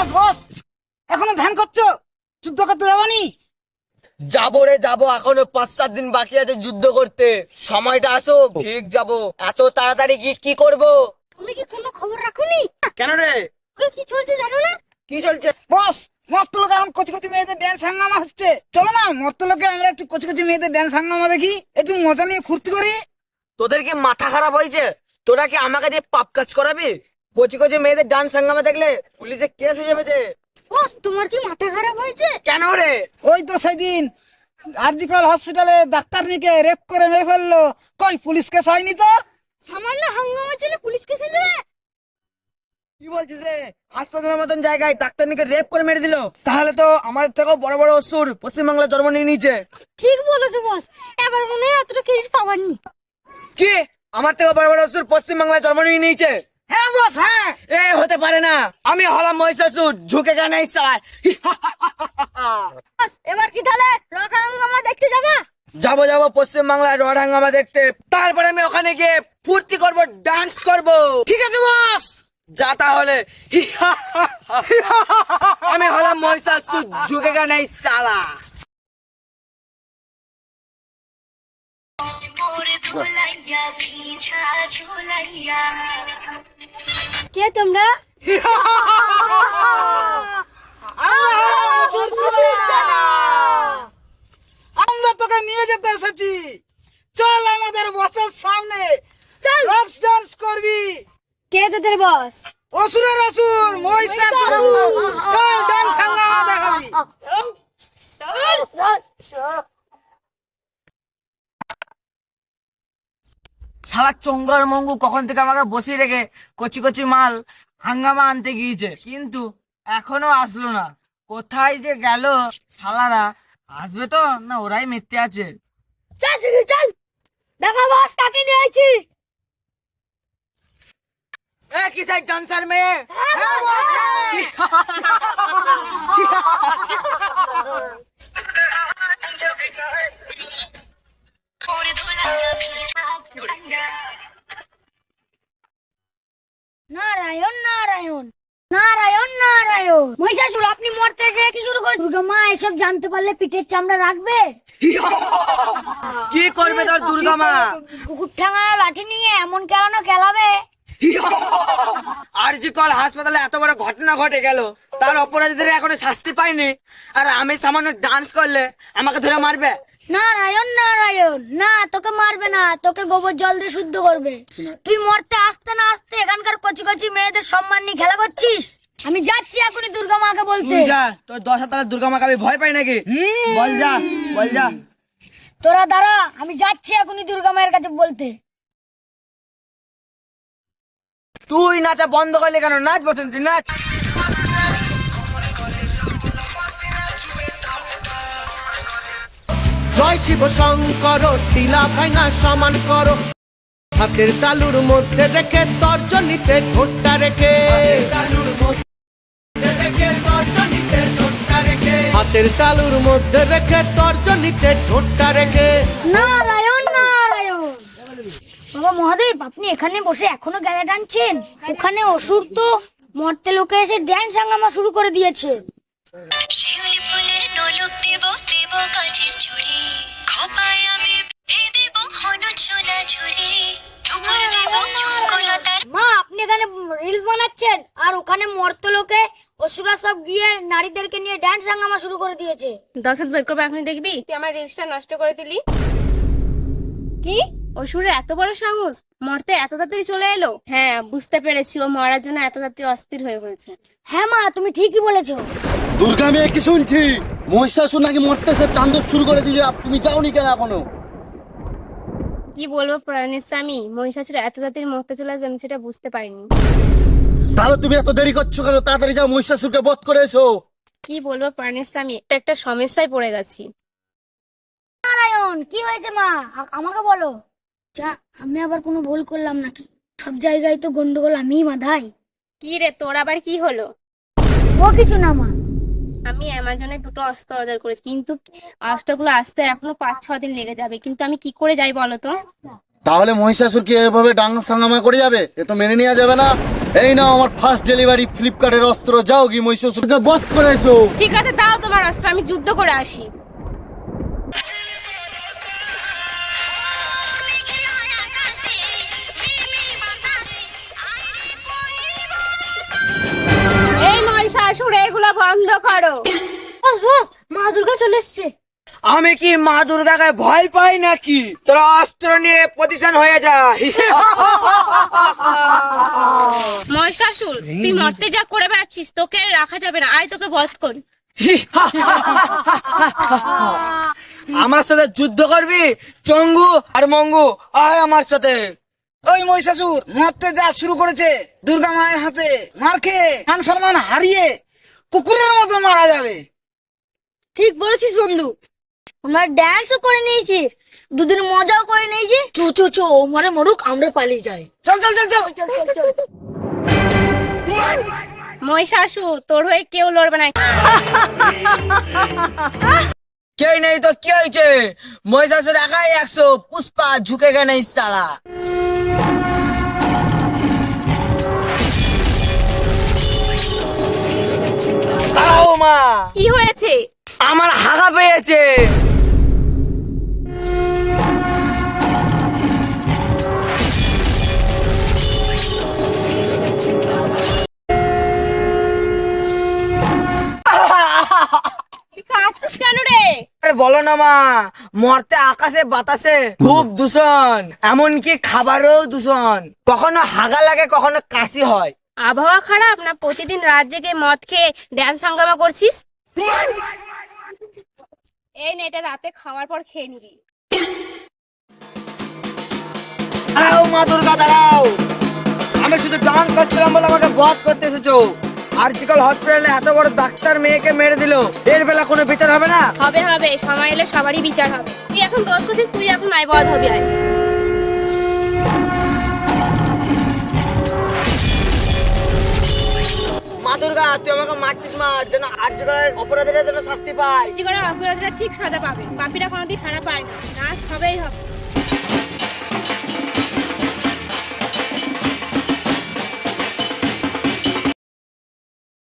বস বস, এখনো ধ্যান করছো? যুদ্ধ করতে যাবানি? যাবো রে যাবো, এখনো 5-7 দিন বাকি আছে যুদ্ধ করতে। সময়টা আসুক ঠিক যাবো। এত তাড়াতাড়ি গিয়ে কি করব? তুমি কি কোনো খবর রাখোনি? কেন রে? কি চলছে জানো না? কি চলছে? বস, মর্তলোকে এখন কচি কচি মেয়েদের ড্যান্স হাঙ্গামা হচ্ছে। চলো না মর্তলোকে আমরা একটু কচি কচি মেয়েদের ড্যান্স হাঙ্গামা দেখি, একটু মজা নিয়ে ফুর্তি করি। তোদের কি মাথা খারাপ হয়েছে? তোরা কি আমাকে দিয়ে পাপ কাজ করাবি? কচি কচি মেয়েদের ডান্স হাঙ্গামা দেখলে পুলিশে কেস হয়ে যাবে যে। বস, তোমার কি মাথা খারাপ হয়েছে? কেন রে? ওই তো সেদিন আরজিকর হসপিটালে ডাক্তার নিকে রেপ করে মেরে ফেললো, কই পুলিশ কেস হয়নি তো? সামান্য হাঙ্গামার জন্য পুলিশ কেস হয়ে যাবে? কি বলছিস রে? হাসপাতালের মতন জায়গায় ডাক্তারনিকে রেপ করে মেরে দিল। তাহলে তো আমাদের থেকেও বড় বড় অসুর পশ্চিমবাংলায় জন্ম নিয়ে নিয়েছে। ঠিক বলেছো বস, এবার মনে হয় অতটা ক্রেডিট পাবানি। কি? আমার থেকে বড় বড় অসুর পশ্চিমবাংলায় জন্ম নিয়ে নিয়েছে? হ্যাঁ বস, হ্যাঁ। এ হতে পারে না। আমি হলাম মহিষাসুর, ঝুঁকে গা নাই চালায়। বস, এবার কি তাহলে রক হাঙ্গামা দেখতে যাবা? যাবো যাবো পশ্চিমবাংলায় রড হাঙ্গামা দেখতে। তারপরে আমি ওখানে গিয়ে ফুর্তি করব, ডান্স করব। ঠিক আছে বস। যা তাহলে। আমি হলাম মহিষাসুর, ঝুঁকে গা নাই চালা। কে তোমরা? আমরা তোকে নিয়ে যেতে এসেছি, চল আমাদের বসের সামনে রক্স ডান্স করবি। কে তোদের বস? অসুরের অসুর মহিষাসুর, চল ডান্স হাঙ্গামা দেখাবি। শালা চঙ্গর মঙ্গু কখন থেকে আমাকে বসিয়ে রেখে কচি কচি মাল হাঙ্গামা আনতে গিয়েছে, কিন্তু এখনো আসলো না। কোথায় যে গেল শালারা? আসবে তো না ওরাই মিথ্যে আছে? চল শুরু চল, দেখা বস কাকে নিয়ে আইছি। এ কিসের ডান্সার মেয়ে? নারায়ণ নারায়ণ নারায়ণ নারায়ণ। মহিষাসুর, আপনি মরতে এসে কি শুরু করে? দুর্গা মা এসব জানতে পারলে পিঠের চামড়া রাখবে? কি করবে তোর দুর্গা মা? কুকুর ঠাঙানো লাঠি নিয়ে এমন কেলানো খেলাবে। আরজিকর হাসপাতালে এত বড় ঘটনা ঘটে গেল, তার অপরাধীদের এখনো শাস্তি পায়নি, আর আমি সামান্য ডান্স করলে আমাকে ধরে মারবে? নারায়ণ নারায়ণ, না তোকে মারবে না, তোকে গোবর জল দিয়ে শুদ্ধ করবে। তুই মরতে আসতে না আসতে এখানকার কচি কচি মেয়েদের সম্মান নিয়ে খেলা করছিস। আমি যাচ্ছি এখনই দুর্গা মাকে বলতে। তুই যা, তোর 10 হাজার দুর্গা মাকে আমি ভয় পাই নাকি? বল যা, বল যা। তোরা দাঁড়া, আমি যাচ্ছি এখনই দুর্গা মায়ের কাছে বলতে। তুই নাচা বন্ধ করলে কেন? নাচ বসন্তি, নাচ। জয় শিব শঙ্কর, টিলা ভাঙা সমান করো, হাতের তালুর মধ্যে রেখে তর্জনীতে ঠোঁটটা রেখে, হাতের তালুর মধ্যে রেখে তর্জনীতে ঠোঁটটা রেখে। নারায়ণ নারায়ণ। বাবা মহাদেব, আপনি এখানে বসে এখনো গেলা টানছেন? ওখানে অসুর তো মরতে লোকে এসে ড্যান্স হাঙ্গামা শুরু করে দিয়েছে। শিউলি ফুলের নলক দেব দেব কাজের চুড়ি, খোপায় আমি বেঁধে দেব হলুদ সোনা ঝুড়ি, ঠুকুর দেব ঝুমকলতার। মা, আপনি এখানে রিলস বানাচ্ছেন আর ওখানে মরতে লোকে অসুরা সব গিয়ে নারীদেরকে নিয়ে ড্যান্স হাঙ্গামা শুরু করে দিয়েছে। দশত বের করবো এখন, দেখবি তুই আমার রিলসটা নষ্ট করে দিলি। কি অসুরের এত বড় সাহস, মরতে এত তাড়াতাড়ি চলে এলো? হ্যাঁ, বুঝতে পেরেছি, ও মরার জন্য এত তাড়াতাড়ি অস্থির হয়ে পড়েছে। হ্যাঁ মা, তুমি ঠিকই বলেছো। দুর্গা মেয়ে কি শুনছি? মহিষাসুর নাকি মরতেছে, তাণ্ডব শুরু করে দিয়েছে, তুমি যাওনি কেন এখনো? কি বলবো প্রাণেস্বামী, মহিষাসুর এত তাড়াতাড়ি মরতে চলে আসবে আমি সেটা বুঝতে পারিনি। তাহলে তুমি এত দেরি করছো কেন? তাড়াতাড়ি যাও, মহিষাসুরকে বধ করে এসো। কি বলবো প্রাণেস্বামী, একটা সমস্যায় পড়ে গেছি। নারায়ণ, কি হয়েছে মা? আমাকে বলো। যা, আমি আবার কোনো ভুল করলাম নাকি? সব জায়গায় তো গন্ডগোল আমিই বাঁধাই। কি রে, তোর আবার কি হলো? ও কিছু না মা। আমি অ্যামাজনে 2টো অস্ত্র অর্ডার করেছি, কিন্তু অস্ত্রগুলো আসতে এখনো 5-6 দিন লেগে যাবে, কিন্তু আমি কি করে যাই বলো তো? তাহলে মহিষাসুর কি এভাবে ডান্স হাঙ্গামা করে যাবে? এ তো মেনে নেওয়া যাবে না। এই নাও আমার ফার্স্ট ডেলিভারি ফ্লিপকার্টের অস্ত্র, যাও কি মহিষাসুরকে বধ করে এসো। ঠিক আছে, দাও তোমার অস্ত্র, আমি যুদ্ধ করে আসি। এই মহিষাসুর, এগুলো বন্ধ করো। বস বস, মা দুর্গা চলে এসছে। আমি কি মা দুর্গাকে ভয় পাই নাকি? তোরা অস্ত্র নিয়ে পজিশন হয়ে যা। মহিষাসুর, তুই মরতে যা করে বেড়াচ্ছিস, তোকে রাখা যাবে না। আয় তোকে বধ করি। আমার সাথে যুদ্ধ করবি? চঙ্গু আর মঙ্গু, আয় আমার সাথে। ওই মহিষাসুর মরতে যা শুরু করেছে, দুর্গা মায়ের হাতে মার খেয়ে মান সম্মান হারিয়ে কুকুরের মতো মারা যাবে। ঠিক বলেছিস বন্ধু, আমরা ড্যান্সও করে নিয়েছি, দুদিন মজাও করে নিয়েছি। চো চো চো, ও মারে মরুক, আমরা পালিয়ে যাই। চল চল চল চল। মহিষাসুর, তোর হয়ে কেউ লড়বে না। কে নেই তো কি হয়েছে? মহিষাসুর একাই 100, পুষ্পা ঝুঁকে গে নেই সালা। দাঁড়াও মা, কি হয়েছে? আমার হাগা পেয়েছে। তুই কাঁদছিস কেন রে? আরে বলো না মা, মরতে আকাশে বাতাসে খুব দূষণ, এমনকি খাবারও দূষণ। কখনো হাগা লাগে, কখনো কাশি হয়। আবহাওয়া খারাপ না প্রতিদিন রাত জেগে মদ খেয়ে ড্যান্স হাঙ্গামা করছিস? এই নে, এটা রাতে খাওয়ার পর খেয়ে নিবি। দাঁড়াও মা দুর্গা, দাঁড়াও। আমি শুধু ডান্স করছিলাম বলে আমাকে বধ করতে এসেছো? আর্জিক্যাল হসপিটালে এত বড় ডাক্তার মেয়েকে মেরে দিল, এর বেলা কোনো বিচার হবে না? হবে হবে, সময় এলে সবারই বিচার হবে। তুই এখন দোষ করছিস, তুই এখন নাই বধ হবি। আয়। মা দুর্গা, তুই আমাকে মারছিস, মার, যেন আর্জিক্যালের অপরাধীরা যেন শাস্তি পায়। কি করে অপরাধীরা ঠিক সাজা পাবে, পাপীরা কোনোদিন ছাড়া পায় না, নাশ হবেই হবে।